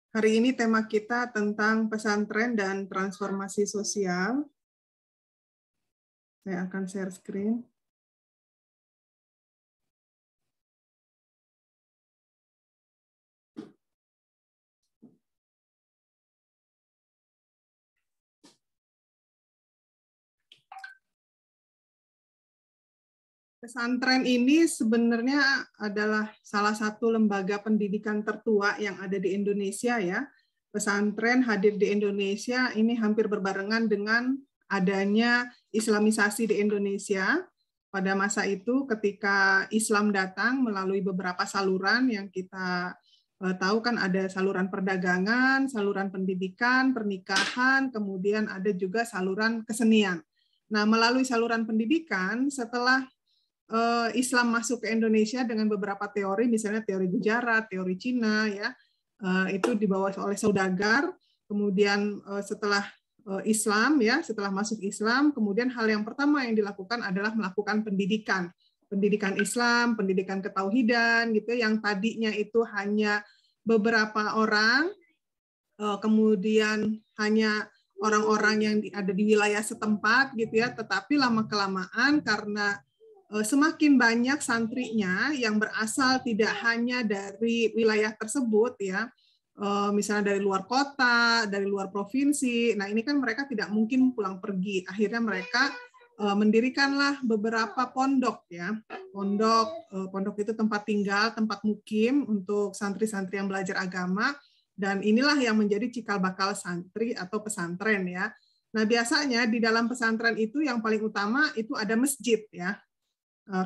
Hari ini tema kita tentang pesantren dan transformasi sosial. Saya akan share screen. Pesantren ini sebenarnya adalah salah satu lembaga pendidikan tertua yang ada di Indonesia ya. Pesantren hadir di Indonesia ini hampir berbarengan dengan adanya Islamisasi di Indonesia. Pada masa itu ketika Islam datang melalui beberapa saluran yang kita tahu kan ada saluran perdagangan, saluran pendidikan, pernikahan, kemudian ada juga saluran kesenian. Nah, melalui saluran pendidikan setelah Islam masuk ke Indonesia dengan beberapa teori, misalnya teori Gujarat, teori Cina, ya itu dibawa oleh saudagar. Kemudian setelah Islam, ya setelah masuk Islam, kemudian hal yang pertama yang dilakukan adalah melakukan pendidikan Islam, pendidikan ketauhidan, gitu, yang tadinya itu hanya beberapa orang, kemudian hanya orang-orang yang ada di wilayah setempat, gitu ya. Tetapi lama kelamaan karena semakin banyak santrinya yang berasal tidak hanya dari wilayah tersebut ya, misalnya dari luar kota, dari luar provinsi. Nah ini kan mereka tidak mungkin pulang pergi. Akhirnya mereka mendirikanlah beberapa pondok ya. Pondok itu tempat tinggal, tempat mukim untuk santri-santri yang belajar agama. Dan inilah yang menjadi cikal bakal santri atau pesantren ya. Nah biasanya di dalam pesantren itu yang paling utama itu ada masjid ya.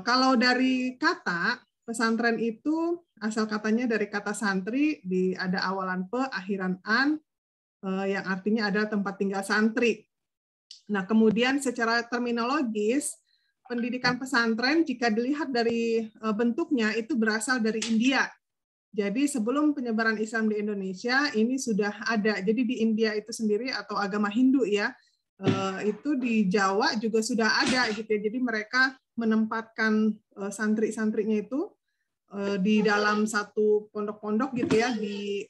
Kalau dari kata, pesantren itu asal katanya dari kata santri, ada awalan pe, akhiran an, yang artinya ada tempat tinggal santri. Nah, kemudian secara terminologis, pendidikan pesantren jika dilihat dari bentuknya itu berasal dari India. Jadi sebelum penyebaran Islam di Indonesia, ini sudah ada. Jadi di India itu sendiri atau agama Hindu ya, itu di Jawa juga sudah ada gitu ya. Jadi mereka menempatkan santri-santrinya itu di dalam satu pondok-pondok gitu ya, di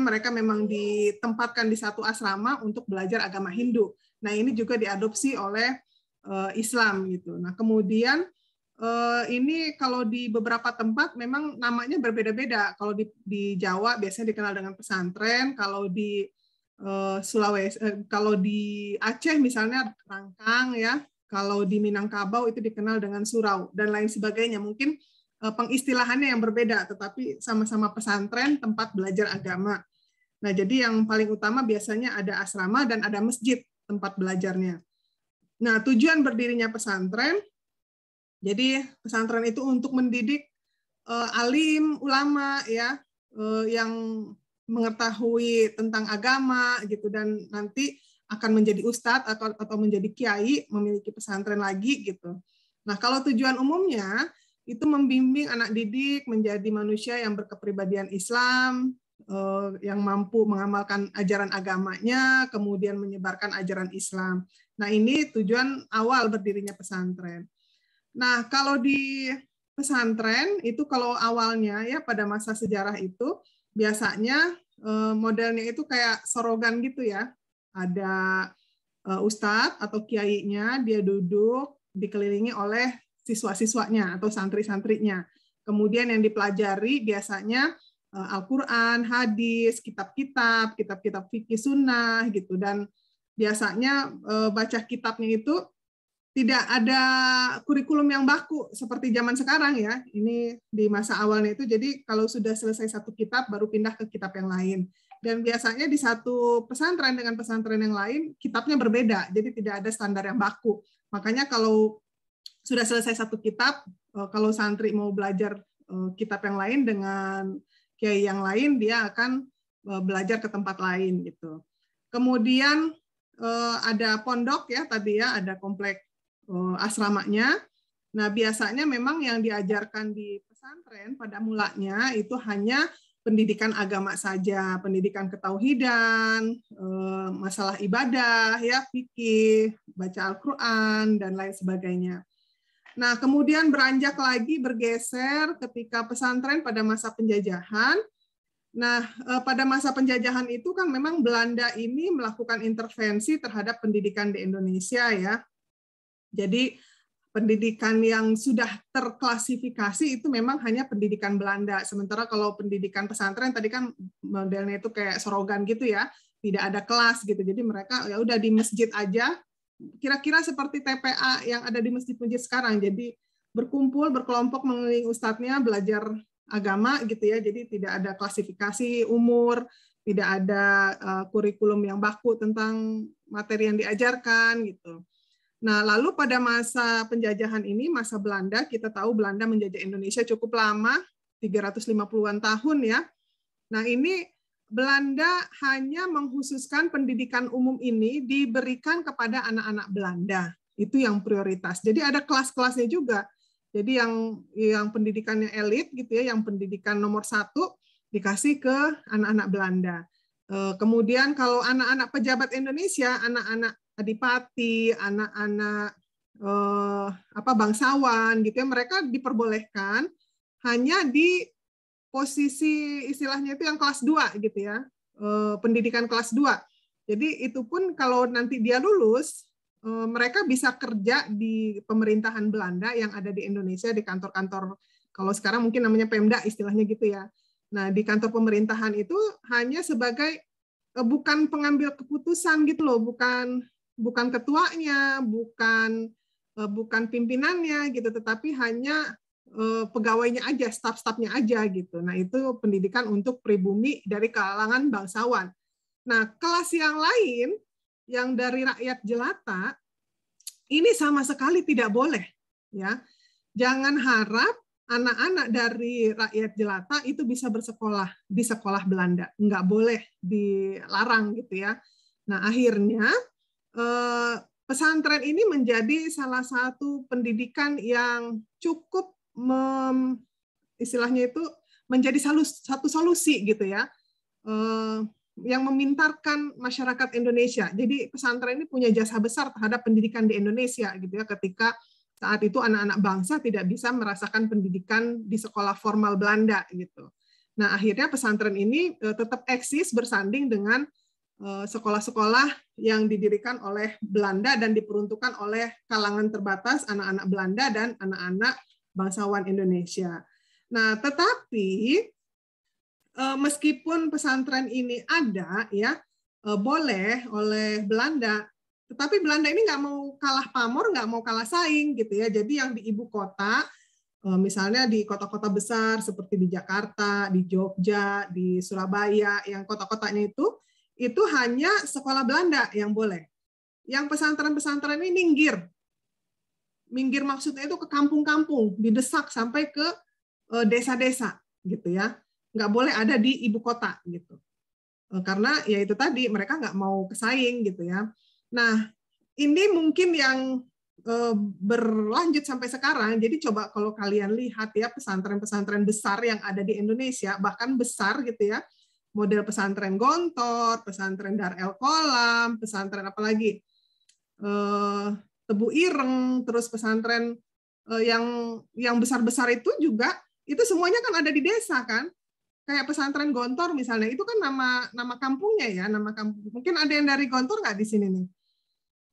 mereka memang ditempatkan di satu asrama untuk belajar agama Hindu. Nah, ini juga diadopsi oleh Islam gitu. Nah, kemudian ini kalau di beberapa tempat memang namanya berbeda-beda. Kalau di Jawa biasanya dikenal dengan pesantren, kalau di Sulawesi, kalau di Aceh misalnya Rangkang ya, kalau di Minangkabau itu dikenal dengan surau dan lain sebagainya. Mungkin pengistilahannya yang berbeda, tetapi sama-sama pesantren tempat belajar agama. Nah, jadi yang paling utama biasanya ada asrama dan ada masjid tempat belajarnya. Nah, tujuan berdirinya pesantren, jadi pesantren itu untuk mendidik alim, ulama ya, yang mengetahui tentang agama gitu, dan nanti akan menjadi ustadz atau menjadi kiai, memiliki pesantren lagi gitu. Nah, kalau tujuan umumnya itu membimbing anak didik menjadi manusia yang berkepribadian Islam, yang mampu mengamalkan ajaran agamanya, kemudian menyebarkan ajaran Islam. Nah, ini tujuan awal berdirinya pesantren. Nah, kalau di pesantren itu kalau awalnya ya pada masa sejarah itu biasanya modelnya itu kayak sorogan gitu ya. Ada ustadz atau kiainya, dia duduk dikelilingi oleh siswa-siswanya atau santri-santrinya. Kemudian yang dipelajari biasanya Al-Quran, hadis, kitab-kitab fikih sunnah gitu. Dan biasanya baca kitabnya itu tidak ada kurikulum yang baku seperti zaman sekarang ya. Ini di masa awalnya itu, jadi kalau sudah selesai satu kitab baru pindah ke kitab yang lain. Dan biasanya di satu pesantren dengan pesantren yang lain kitabnya berbeda, jadi tidak ada standar yang baku. Makanya kalau sudah selesai satu kitab, kalau santri mau belajar kitab yang lain dengan kiai yang lain, dia akan belajar ke tempat lain gitu. Kemudian ada pondok ya tadi ya, ada komplek asramanya. Nah, biasanya memang yang diajarkan di pesantren pada mulanya itu hanya pendidikan agama saja, pendidikan ketauhidan, masalah ibadah, ya, fikih, baca Al-Quran, dan lain sebagainya. Nah, kemudian beranjak lagi bergeser ketika pesantren pada masa penjajahan. Nah, pada masa penjajahan itu kan memang Belanda ini melakukan intervensi terhadap pendidikan di Indonesia ya. Jadi pendidikan yang sudah terklasifikasi itu memang hanya pendidikan Belanda. Sementara kalau pendidikan pesantren tadi kan modelnya itu kayak Sorogan gitu ya, tidak ada kelas gitu. Jadi mereka ya udah di masjid aja, kira-kira seperti TPA yang ada di masjid-masjid sekarang. Jadi berkumpul, berkelompok mengelilingi ustadznya, belajar agama gitu ya. Jadi tidak ada klasifikasi umur, tidak ada kurikulum yang baku tentang materi yang diajarkan gitu. Nah, lalu pada masa penjajahan ini, masa Belanda, kita tahu Belanda menjajah Indonesia cukup lama, 350-an tahun ya. Nah, ini Belanda hanya mengkhususkan pendidikan umum ini diberikan kepada anak-anak Belanda. Itu yang prioritas. Jadi ada kelas-kelasnya juga. Jadi yang pendidikannya elit gitu ya, yang pendidikan nomor 1 dikasih ke anak-anak Belanda. Kemudian kalau anak-anak pejabat Indonesia, anak-anak adipati, anak-anak bangsawan gitu ya, mereka diperbolehkan hanya di posisi istilahnya itu yang kelas 2 gitu ya, pendidikan kelas 2. Jadi itu pun kalau nanti dia lulus, mereka bisa kerja di pemerintahan Belanda yang ada di Indonesia, di kantor-kantor, kalau sekarang mungkin namanya Pemda istilahnya gitu ya. Nah, di kantor pemerintahan itu hanya sebagai bukan pengambil keputusan gitu loh, bukan ketuanya, bukan pimpinannya gitu, tetapi hanya pegawainya aja, staf-stafnya aja gitu. Nah, itu pendidikan untuk pribumi dari kalangan bangsawan. Nah, kelas yang lain yang dari rakyat jelata ini sama sekali tidak boleh ya. Jangan harap anak-anak dari rakyat jelata itu bisa bersekolah di sekolah Belanda. Nggak boleh, dilarang gitu ya. Nah, akhirnya pesantren ini menjadi salah satu pendidikan yang cukup istilahnya itu menjadi satu solusi gitu ya, yang memintarkan masyarakat Indonesia. Jadi pesantren ini punya jasa besar terhadap pendidikan di Indonesia gitu ya, ketika saat itu anak-anak bangsa tidak bisa merasakan pendidikan di sekolah formal Belanda gitu. Nah, akhirnya pesantren ini tetap eksis bersanding dengan sekolah-sekolah yang didirikan oleh Belanda dan diperuntukkan oleh kalangan terbatas, anak-anak Belanda dan anak-anak bangsawan Indonesia. Nah, tetapi meskipun pesantren ini ada ya, boleh oleh Belanda, tetapi Belanda ini nggak mau kalah pamor, nggak mau kalah saing gitu ya. Jadi yang di ibu kota, misalnya di kota-kota besar seperti di Jakarta, di Jogja, di Surabaya, yang kota-kotanya itu hanya sekolah Belanda yang boleh. Yang pesantren-pesantren ini minggir. Minggir maksudnya itu ke kampung-kampung, didesak sampai ke desa-desa gitu ya. Nggak boleh ada di ibu kota gitu. Karena ya itu tadi, mereka nggak mau kesaing gitu ya. Nah, ini mungkin yang berlanjut sampai sekarang. Jadi coba kalau kalian lihat ya pesantren-pesantren besar yang ada di Indonesia, bahkan besar gitu ya, model pesantren Gontor, pesantren Dar El Qolam, pesantren apalagi Tebu Ireng, terus pesantren yang besar-besar itu juga, itu semuanya kan ada di desa kan. Kayak pesantren Gontor misalnya, itu kan nama kampungnya ya, nama kampung. Mungkin ada yang dari Gontor nggak di sini nih?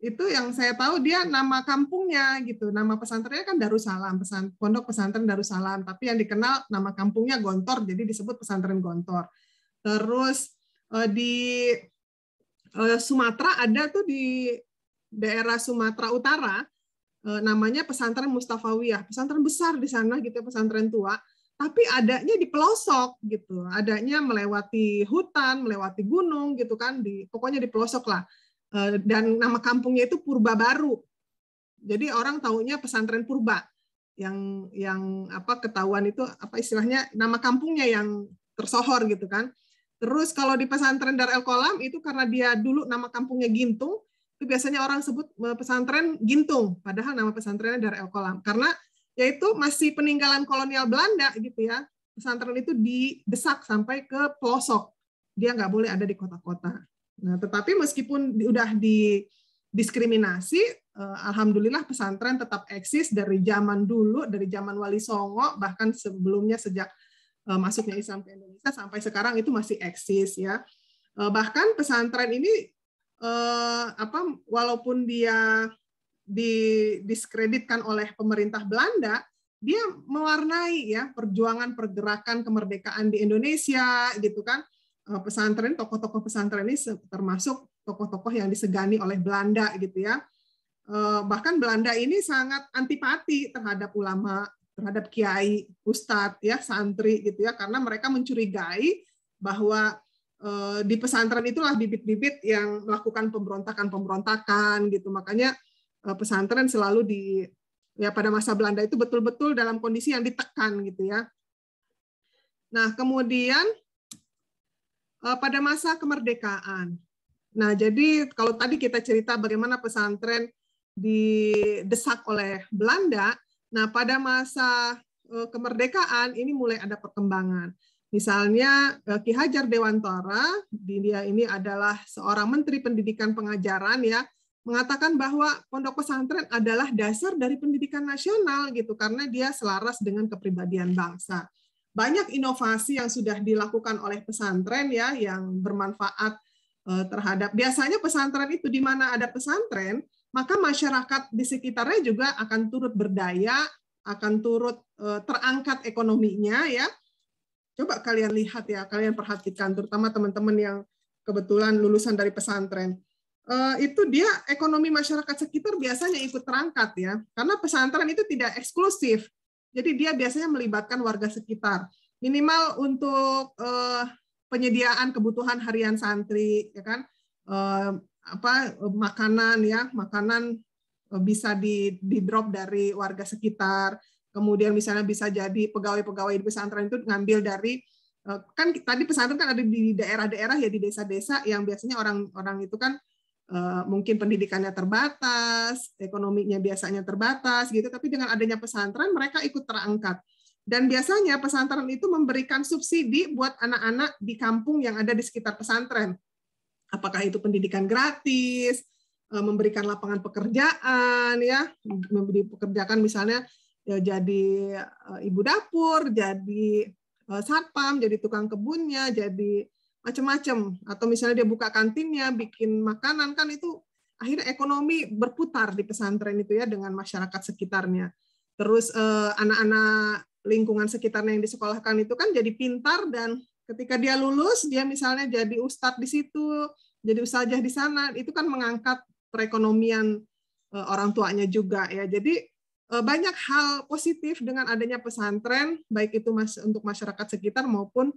Itu yang saya tahu dia nama kampungnya gitu. Nama pesantrennya kan Darussalam, Pondok Pesantren Darussalam, tapi yang dikenal nama kampungnya Gontor, jadi disebut pesantren Gontor. Terus di Sumatera ada tuh di daerah Sumatera Utara, namanya pesantren Mustafawiyah, pesantren besar di sana gitu, pesantren tua. Tapi adanya di pelosok gitu, adanya melewati hutan, melewati gunung gitu kan, pokoknya di pelosok lah. Dan nama kampungnya itu Purba Baru. Jadi orang taunya pesantren Purba. Yang ketahuan itu apa istilahnya, nama kampungnya yang tersohor gitu kan. Terus kalau di pesantren Dar El Qolam itu karena dia dulu nama kampungnya Gintung, itu biasanya orang sebut pesantren Gintung, padahal nama pesantrennya Dar El Qolam. Karena yaitu masih peninggalan kolonial Belanda gitu ya. Pesantren itu didesak sampai ke pelosok. Dia nggak boleh ada di kota-kota. Nah, tetapi meskipun udah didiskriminasi, alhamdulillah pesantren tetap eksis dari zaman dulu, dari zaman Wali Songo, bahkan sebelumnya sejak masuknya Islam ke Indonesia sampai sekarang itu masih eksis ya. Bahkan pesantren ini walaupun dia didiskreditkan oleh pemerintah Belanda, dia mewarnai ya perjuangan pergerakan kemerdekaan di Indonesia gitu kan. Pesantren, tokoh-tokoh pesantren ini termasuk tokoh-tokoh yang disegani oleh Belanda gitu ya. Bahkan Belanda ini sangat antipati terhadap ulama, terhadap kiai, ustadz ya, santri gitu ya, karena mereka mencurigai bahwa di pesantren itulah bibit-bibit yang melakukan pemberontakan gitu. Makanya pesantren selalu pada masa Belanda itu betul-betul dalam kondisi yang ditekan gitu ya. Nah, kemudian pada masa kemerdekaan. Nah, jadi kalau tadi kita cerita bagaimana pesantren didesak oleh Belanda, nah pada masa kemerdekaan ini mulai ada perkembangan. Misalnya Ki Hajar Dewantara, dia ini adalah seorang Menteri Pendidikan Pengajaran ya, mengatakan bahwa pondok pesantren adalah dasar dari pendidikan nasional gitu karena dia selaras dengan kepribadian bangsa. Banyak inovasi yang sudah dilakukan oleh pesantren ya yang bermanfaat terhadap, biasanya pesantren itu di mana ada pesantren, maka masyarakat di sekitarnya juga akan turut berdaya, akan turut terangkat ekonominya ya. Coba kalian lihat ya, kalian perhatikan terutama teman-teman yang kebetulan lulusan dari pesantren. Itu dia ekonomi masyarakat sekitar biasanya ikut terangkat ya, karena pesantren itu tidak eksklusif. Jadi dia biasanya melibatkan warga sekitar. Minimal untuk penyediaan kebutuhan harian santri, ya kan? Makanan ya, makanan bisa di-drop dari warga sekitar. Kemudian misalnya bisa jadi pegawai-pegawai di pesantren itu ngambil dari, kan tadi pesantren kan ada di daerah-daerah ya, di desa-desa yang biasanya orang-orang itu kan mungkin pendidikannya terbatas, ekonominya biasanya terbatas gitu, tapi dengan adanya pesantren mereka ikut terangkat. Dan biasanya pesantren itu memberikan subsidi buat anak-anak di kampung yang ada di sekitar pesantren. Apakah itu pendidikan gratis, memberikan lapangan pekerjaan ya, dipekerjakan misalnya ya, jadi ibu dapur, jadi satpam, jadi tukang kebunnya, jadi macam-macam, atau misalnya dia buka kantinnya, bikin makanan, kan itu akhirnya ekonomi berputar di pesantren itu ya dengan masyarakat sekitarnya. Terus anak-anak lingkungan sekitarnya yang disekolahkan itu kan jadi pintar, dan ketika dia lulus, dia misalnya jadi ustadz di situ, jadi ustazah di sana, itu kan mengangkat perekonomian orang tuanya juga ya. Jadi banyak hal positif dengan adanya pesantren, baik itu untuk masyarakat sekitar maupun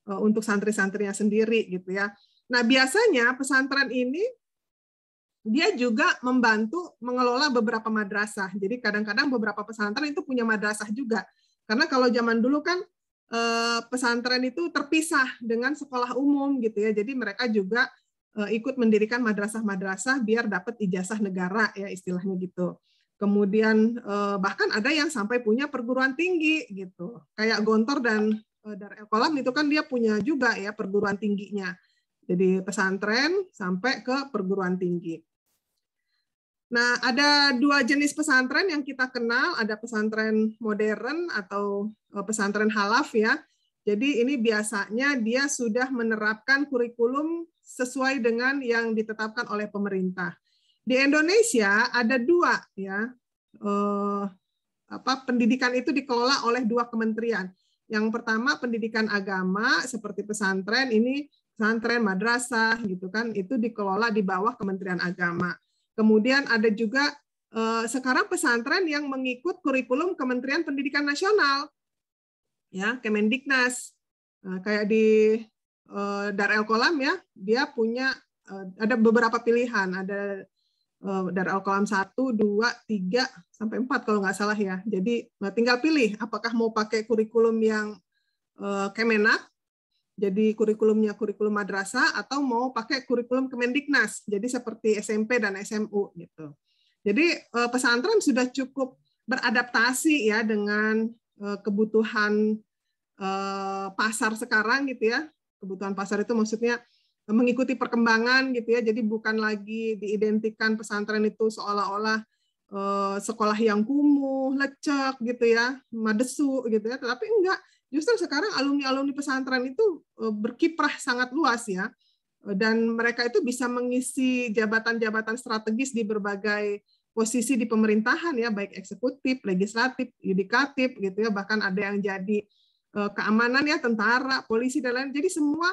untuk santri-santrinya sendiri gitu ya. Nah, biasanya pesantren ini dia juga membantu mengelola beberapa madrasah. Jadi kadang-kadang beberapa pesantren itu punya madrasah juga. Karena kalau zaman dulu kan pesantren itu terpisah dengan sekolah umum gitu ya. Jadi mereka juga ikut mendirikan madrasah-madrasah biar dapat ijazah negara ya istilahnya gitu. Kemudian bahkan ada yang sampai punya perguruan tinggi gitu. Kayak Gontor dan Dar El Qolam itu kan dia punya juga ya perguruan tingginya. Jadi pesantren sampai ke perguruan tinggi. Nah, ada dua jenis pesantren yang kita kenal, ada pesantren modern atau pesantren halaf ya. Jadi ini biasanya dia sudah menerapkan kurikulum sesuai dengan yang ditetapkan oleh pemerintah. Di Indonesia ada dua ya, pendidikan itu dikelola oleh dua kementerian. Yang pertama pendidikan agama seperti pesantren, ini pesantren madrasah gitu kan, itu dikelola di bawah Kementerian Agama. Kemudian ada juga sekarang pesantren yang mengikut kurikulum Kementerian Pendidikan Nasional, ya Kemendiknas. Kayak di Dar El Qolam ya, dia punya ada beberapa pilihan, ada Dar El Qolam 1, 2, 3, sampai 4 kalau nggak salah ya. Jadi tinggal pilih apakah mau pakai kurikulum yang Kemenak, jadi kurikulumnya kurikulum madrasah, atau mau pakai kurikulum Kemendiknas, jadi seperti SMP dan SMU gitu. Jadi pesantren sudah cukup beradaptasi ya dengan kebutuhan pasar sekarang gitu ya. Kebutuhan pasar itu maksudnya mengikuti perkembangan gitu ya. Jadi bukan lagi diidentikan pesantren itu seolah-olah sekolah yang kumuh, lecek gitu ya, madesu gitu ya. Tetapi enggak, justru sekarang alumni-alumni pesantren itu berkiprah sangat luas ya, dan mereka itu bisa mengisi jabatan-jabatan strategis di berbagai posisi di pemerintahan ya, baik eksekutif, legislatif, yudikatif gitu ya, bahkan ada yang jadi keamanan ya, tentara, polisi dan lain. Jadi semua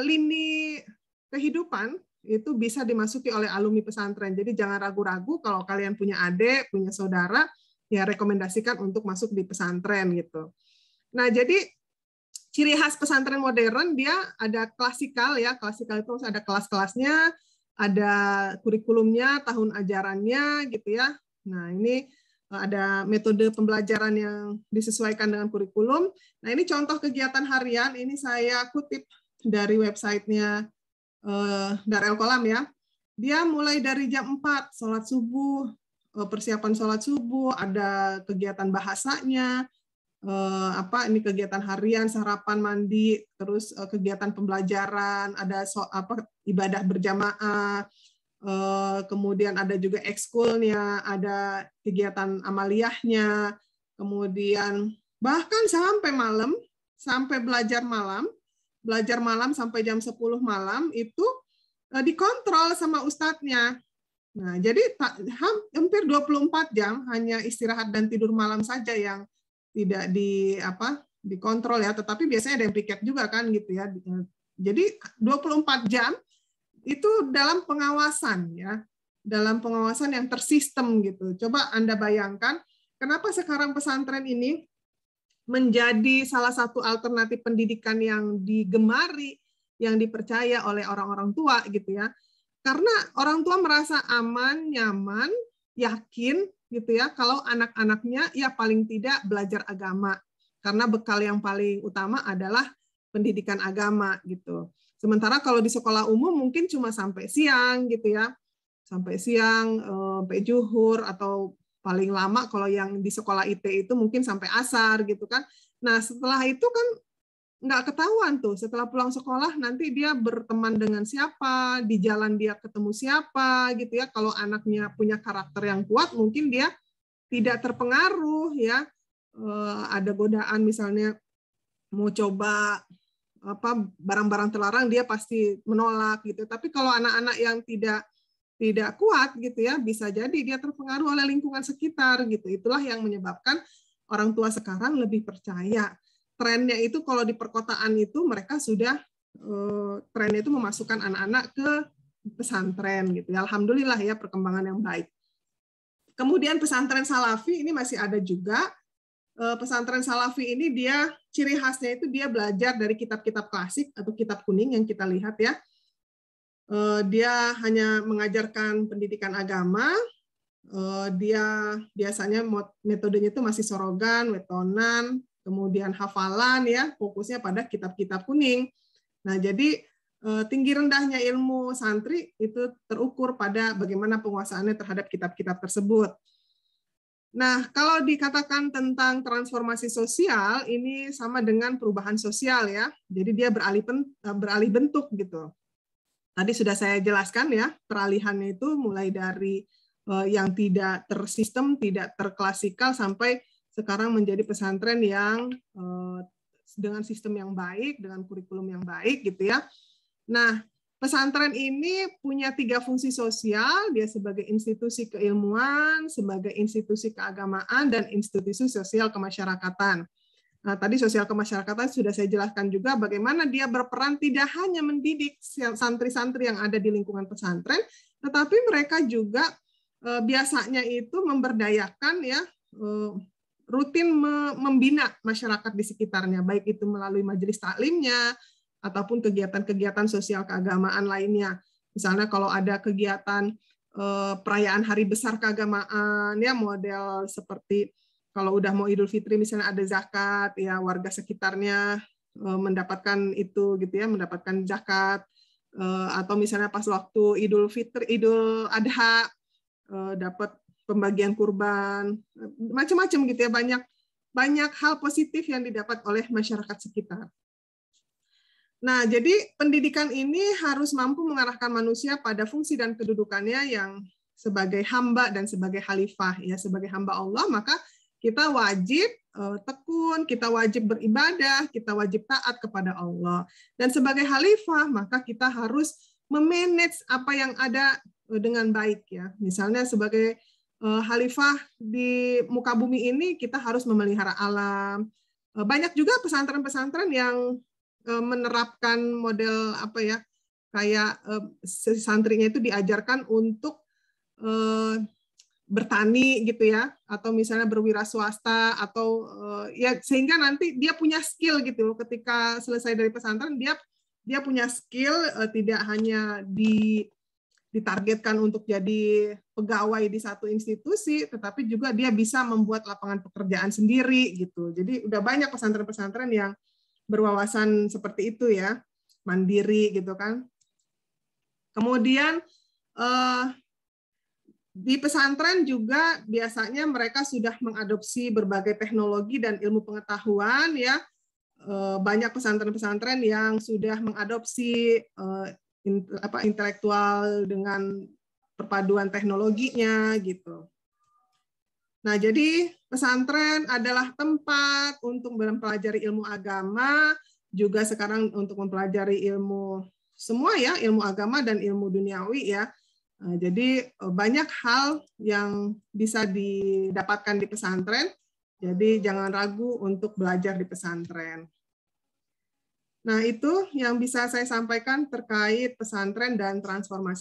lini kehidupan itu bisa dimasuki oleh alumni pesantren. Jadi jangan ragu-ragu kalau kalian punya adik, punya saudara, ya rekomendasikan untuk masuk di pesantren gitu. Nah, jadi ciri khas pesantren modern dia ada klasikal ya, klasikal itu ada kelas-kelasnya, ada kurikulumnya, tahun ajarannya gitu ya. Nah, ini ada metode pembelajaran yang disesuaikan dengan kurikulum. Nah, ini contoh kegiatan harian, ini saya kutip dari websitenya Darul Qolam ya. Dia mulai dari jam 4, sholat subuh, persiapan sholat subuh, ada kegiatan bahasanya, ini kegiatan harian, sarapan, mandi, terus kegiatan pembelajaran, ada ibadah berjamaah, kemudian ada juga ekskulnya, ada kegiatan amaliyahnya, kemudian bahkan sampai malam, sampai belajar malam sampai jam 10 malam itu dikontrol sama ustadznya. Nah, jadi hampir 24 jam hanya istirahat dan tidur malam saja yang tidak dikontrol ya, tetapi biasanya ada yang piket juga kan gitu ya. Jadi 24 jam itu dalam pengawasan ya, dalam pengawasan yang tersistem gitu. Coba Anda bayangkan kenapa sekarang pesantren ini menjadi salah satu alternatif pendidikan yang digemari, yang dipercaya oleh orang-orang tua gitu ya. Karena orang tua merasa aman, nyaman, yakin gitu ya, kalau anak-anaknya ya paling tidak belajar agama, karena bekal yang paling utama adalah pendidikan agama gitu. Sementara kalau di sekolah umum mungkin cuma sampai siang gitu ya, sampai siang, sampai zuhur, atau paling lama kalau yang di sekolah IT itu mungkin sampai asar gitu kan. Nah setelah itu kan nggak ketahuan tuh, setelah pulang sekolah nanti dia berteman dengan siapa, di jalan dia ketemu siapa gitu ya. Kalau anaknya punya karakter yang kuat mungkin dia tidak terpengaruh ya, ada godaan misalnya mau coba barang-barang terlarang dia pasti menolak gitu. Tapi kalau anak-anak yang tidak kuat gitu ya, bisa jadi dia terpengaruh oleh lingkungan sekitar gitu. Itulah yang menyebabkan orang tua sekarang lebih percaya. Trennya itu kalau di perkotaan itu mereka sudah trennya itu memasukkan anak-anak ke pesantren gitu. Alhamdulillah ya, perkembangan yang baik. Kemudian pesantren salafi ini masih ada juga. Pesantren salafi ini dia ciri khasnya itu dia belajar dari kitab-kitab klasik atau kitab kuning yang kita lihat ya. Dia hanya mengajarkan pendidikan agama. Dia biasanya metodenya itu masih sorogan, wetonan, kemudian hafalan ya, fokusnya pada kitab-kitab kuning. Nah, jadi tinggi rendahnya ilmu santri itu terukur pada bagaimana penguasaannya terhadap kitab-kitab tersebut. Nah, kalau dikatakan tentang transformasi sosial, ini sama dengan perubahan sosial ya. Jadi dia beralih bentuk gitu. Tadi sudah saya jelaskan ya, peralihannya itu mulai dari yang tidak tersistem, tidak terklasikal, sampai sekarang menjadi pesantren yang dengan sistem yang baik, dengan kurikulum yang baik gitu ya. Nah, pesantren ini punya 3 fungsi sosial, dia sebagai institusi keilmuan, sebagai institusi keagamaan, dan institusi sosial kemasyarakatan. Nah, tadi sosial kemasyarakatan sudah saya jelaskan juga bagaimana dia berperan tidak hanya mendidik santri-santri yang ada di lingkungan pesantren, tetapi mereka juga biasanya itu memberdayakan ya, rutin membina masyarakat di sekitarnya, baik itu melalui majelis taklimnya ataupun kegiatan-kegiatan sosial keagamaan lainnya. Misalnya kalau ada kegiatan perayaan hari besar keagamaan ya, model seperti kalau udah mau Idul Fitri misalnya ada zakat ya, warga sekitarnya mendapatkan itu gitu ya, mendapatkan zakat, atau misalnya pas waktu Idul Fitri, Idul Adha dapat pembagian kurban, macam-macam gitu ya, banyak hal positif yang didapat oleh masyarakat sekitar. Nah, jadi pendidikan ini harus mampu mengarahkan manusia pada fungsi dan kedudukannya yang sebagai hamba dan sebagai khalifah ya, sebagai hamba Allah, maka kita wajib tekun, kita wajib beribadah, kita wajib taat kepada Allah. Dan sebagai khalifah, maka kita harus memanage apa yang ada dengan baik ya. Misalnya sebagai khalifah di muka bumi ini, kita harus memelihara alam. Banyak juga pesantren-pesantren yang menerapkan model apa ya, kayak santrinya itu diajarkan untuk bertani gitu ya, atau misalnya berwira swasta, atau ya sehingga nanti dia punya skill gitu. Ketika selesai dari pesantren, dia punya skill, tidak hanya ditargetkan untuk jadi pegawai di satu institusi, tetapi juga dia bisa membuat lapangan pekerjaan sendiri gitu. Jadi udah banyak pesantren-pesantren yang berwawasan seperti itu ya, mandiri gitu kan. Kemudian di pesantren juga biasanya mereka sudah mengadopsi berbagai teknologi dan ilmu pengetahuan ya. Banyak pesantren-pesantren yang sudah mengadopsi intelektual dengan perpaduan teknologinya gitu. Nah, jadi pesantren adalah tempat untuk mempelajari ilmu agama, juga sekarang untuk mempelajari ilmu semua ya, ilmu agama dan ilmu duniawi ya. Jadi banyak hal yang bisa didapatkan di pesantren. Jadi jangan ragu untuk belajar di pesantren. Nah, itu yang bisa saya sampaikan terkait pesantren dan transformasi